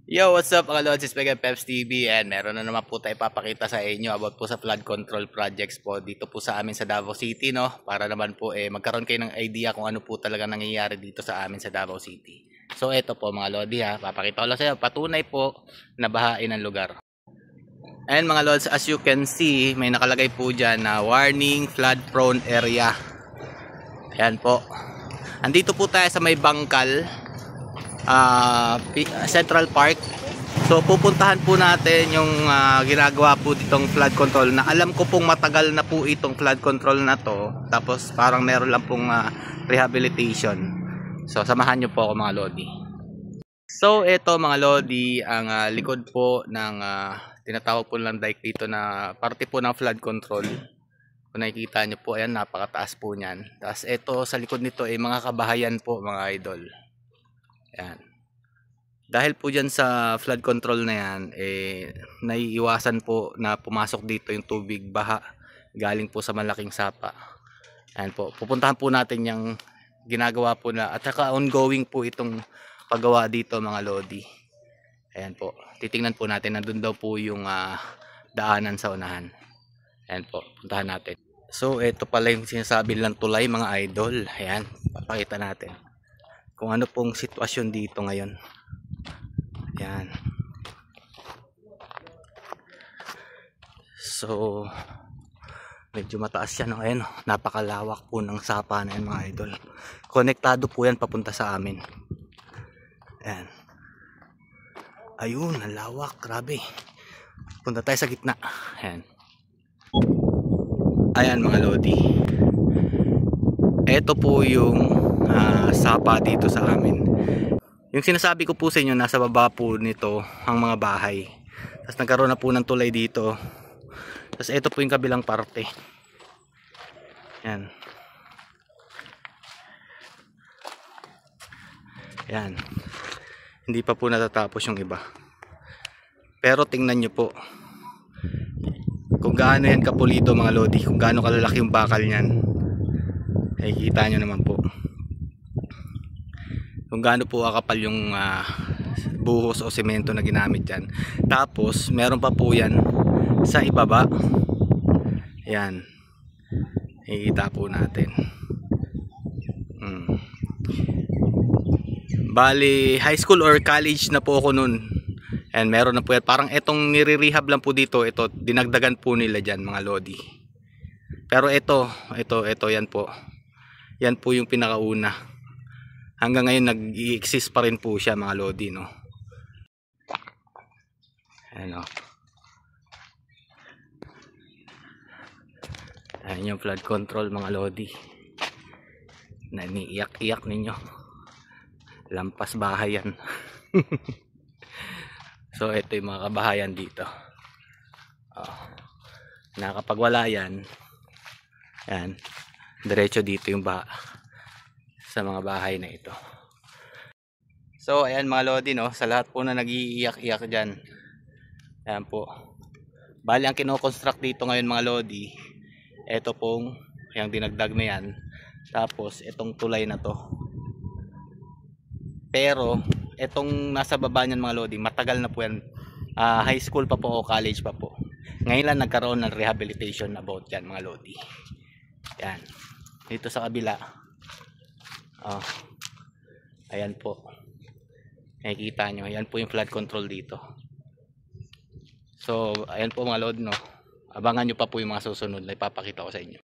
Yo, what's up mga Lods? It's Mega Peps TV and meron na naman po tayo ipapakita sa inyo about po sa flood control projects po dito po sa amin sa Davao City, no? Para naman po magkaroon kayo ng idea kung ano po talaga nangyayari dito sa amin sa Davao City. So ito po mga Lodi ha, papakita ko lang sa inyo, patunay po na bahain ang lugar. And mga Lods, as you can see, may nakalagay po dyan na warning flood prone area. Ayan po. Andito po tayo sa may bangkal. Central Park. So pupuntahan po natin yung ginagawa po ditong flood control na alam ko pong matagal na po itong flood control na to, tapos parang meron lang pong rehabilitation. So samahan nyo po ako mga Lodi. So ito mga Lodi, ang likod po ng tinatawag po lang dike dito na parte po ng flood control. Kung nakikita nyo po, ayan, napakataas po nyan. Tapos ito sa likod nito ay mga kabahayan po mga idol. Yan. Dahil po dyan sa flood control na yan, naiiwasan po na pumasok dito yung tubig baha galing po sa malaking sapa. Yan po. Pupuntahan po natin yung ginagawa po na at saka ongoing po itong paggawa dito mga Lodi. Ayan po. Titingnan po natin, nandun daw po yung daanan sa unahan. Ayan po. Puntahan natin. So ito pala yung sinasabi lang tulay mga idol. Ayan. Papakita natin kung ano pong sitwasyon dito ngayon. Yan. So medyo mataas yan, no? Ayan, napakalawak po ng sapa na yan mga idol. Konektado po yan papunta sa amin. Ayan. Ayun, ang lawak, grabe. Punta tayo sa gitna. Ayan. Ayan mga Lodi. Ito po yung sapa dito sa amin. Yung sinasabi ko po sa inyo, nasa baba po nito ang mga bahay. Tapos nagkaroon na po ng tulay dito. Tapos ito po yung kabilang parte. Yan. Yan. Hindi pa po natatapos yung iba. Pero tingnan nyo po kung gaano yan kapulido mga Lodi, kung gaano kalalaki yung bakal nyan. Nakikita nyo naman po kung gaano po kakapal yung buhos o semento na ginamit dyan. Tapos meron pa po yan sa ibaba. Yan, nakikita po natin. Bali high school or college na po ako nun. And meron na po yan. Parang itong nire-rehab lang po dito. Ito, dinagdagan po nila dyan mga Lodi. Pero ito yan po. Yan po yung pinakauna. Hanggang ngayon nag-i-exist pa rin po siya mga Lodi, no. Ano. Ayan yung flood control mga Lodi. Naniiyak-iyak ninyo. Lampas bahay yan. So ito yung mga kabahayan dito. Kapag wala yan, yan, diretso dito yung sa mga bahay na ito. So ayan mga Lodi, no, sa lahat po na nag-iiyak-iyak dyan, ayan po, bali ang kinoconstruct dito ngayon mga Lodi, ito pong yung dinagdag na yan, tapos itong tulay na to. Pero itong nasa baba niyan mga Lodi, matagal na po yan, high school pa po o college pa po. Ngayon lang nagkaroon ng rehabilitation about yan mga Lodi. Yan, dito sa kabila. Ayan po, nakikita nyo, ayan po yung flood control dito. So ayan po mga Lodi, no, abangan nyo pa po yung mga susunod na ipapakita ko sa inyo.